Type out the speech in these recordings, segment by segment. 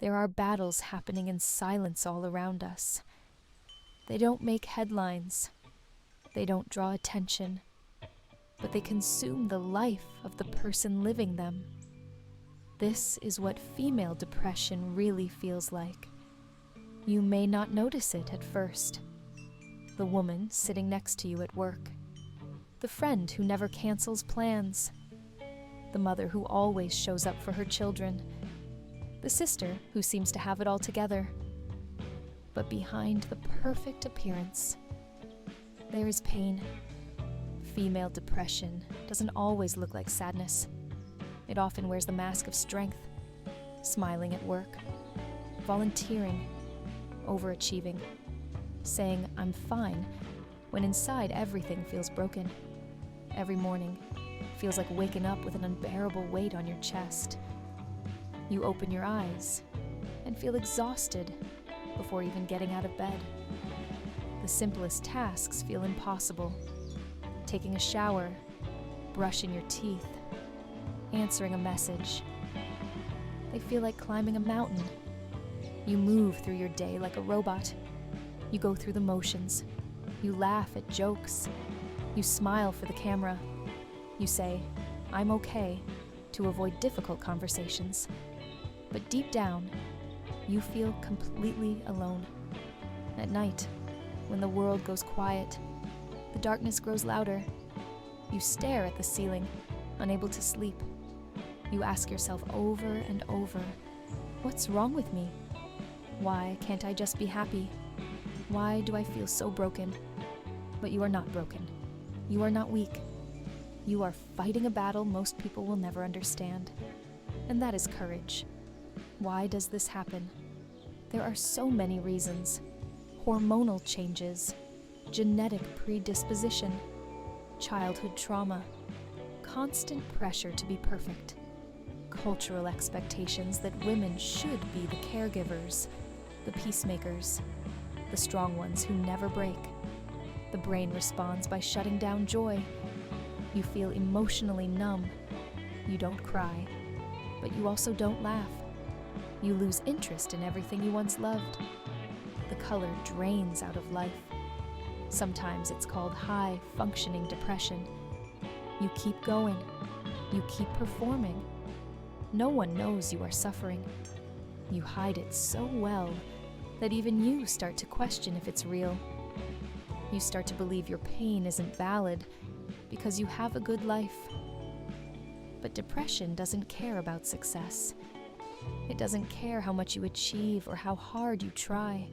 There are battles happening in silence all around us. They don't make headlines. They don't draw attention. But they consume the life of the person living them. This is what female depression really feels like. You may not notice it at first. The woman sitting next to you at work. The friend who never cancels plans. The mother who always shows up for her children. The sister who seems to have it all together. But behind the perfect appearance, there is pain. Female depression doesn't always look like sadness. It often wears the mask of strength, smiling at work, volunteering, overachieving, saying, "I'm fine," when inside everything feels broken. Every morning feels like waking up with an unbearable weight on your chest. You open your eyes and feel exhausted before even getting out of bed. The simplest tasks feel impossible. Taking a shower, brushing your teeth, answering a message. They feel like climbing a mountain. You move through your day like a robot. You go through the motions. You laugh at jokes. You smile for the camera. You say, "I'm okay," to avoid difficult conversations. But deep down, you feel completely alone. At night, when the world goes quiet, the darkness grows louder. You stare at the ceiling, unable to sleep. You ask yourself over and over, "What's wrong with me? Why can't I just be happy? Why do I feel so broken?" But you are not broken. You are not weak. You are fighting a battle most people will never understand. And that is courage. Why does this happen? There are so many reasons. Hormonal changes, genetic predisposition, childhood trauma, constant pressure to be perfect, cultural expectations that women should be the caregivers, the peacemakers, the strong ones who never break. The brain responds by shutting down joy. You feel emotionally numb. You don't cry, but you also don't laugh. You lose interest in everything you once loved. The color drains out of life. Sometimes it's called high-functioning depression. You keep going. You keep performing. No one knows you are suffering. You hide it so well that even you start to question if it's real. You start to believe your pain isn't valid because you have a good life. But depression doesn't care about success. It doesn't care how much you achieve or how hard you try.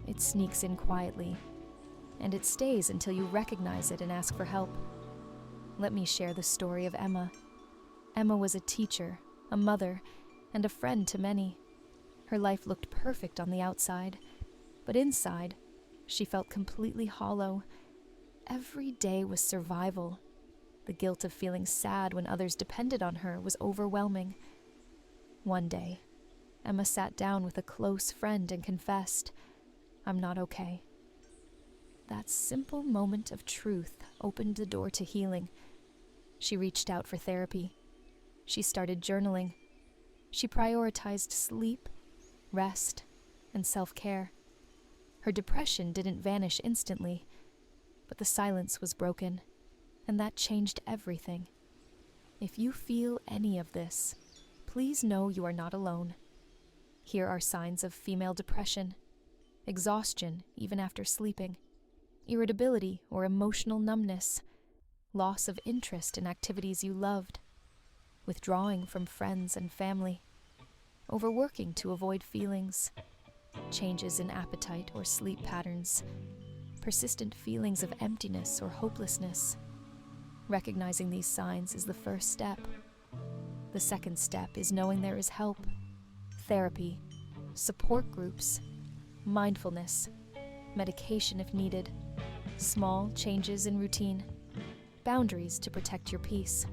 It sneaks in quietly, and it stays until you recognize it and ask for help. Let me share the story of Emma. Emma was a teacher, a mother, and a friend to many. Her life looked perfect on the outside, but inside, she felt completely hollow. Every day was survival. The guilt of feeling sad when others depended on her was overwhelming. One day, Emma sat down with a close friend and confessed, "I'm not okay." That simple moment of truth opened the door to healing. She reached out for therapy. She started journaling. She prioritized sleep, rest, and self-care. Her depression didn't vanish instantly, but the silence was broken, and that changed everything. If you feel any of this, please know you are not alone. Here are signs of female depression: exhaustion even after sleeping, irritability or emotional numbness, loss of interest in activities you loved, withdrawing from friends and family, overworking to avoid feelings, changes in appetite or sleep patterns, persistent feelings of emptiness or hopelessness. Recognizing these signs is the first step. The second step is knowing there is help, therapy, support groups, mindfulness, medication if needed, small changes in routine, boundaries to protect your peace.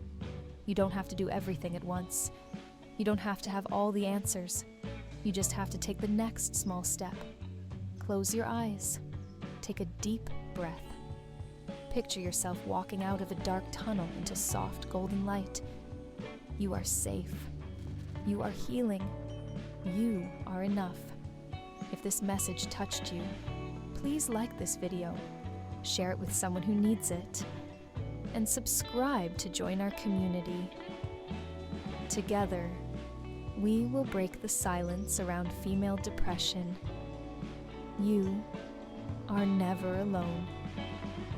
You don't have to do everything at once. You don't have to have all the answers. You just have to take the next small step. Close your eyes. Take a deep breath. Picture yourself walking out of a dark tunnel into soft golden light. You are safe. You are healing. You are enough. If this message touched you, please like this video, share it with someone who needs it, and subscribe to join our community. Together, we will break the silence around female depression. You are never alone.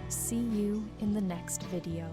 See you in the next video.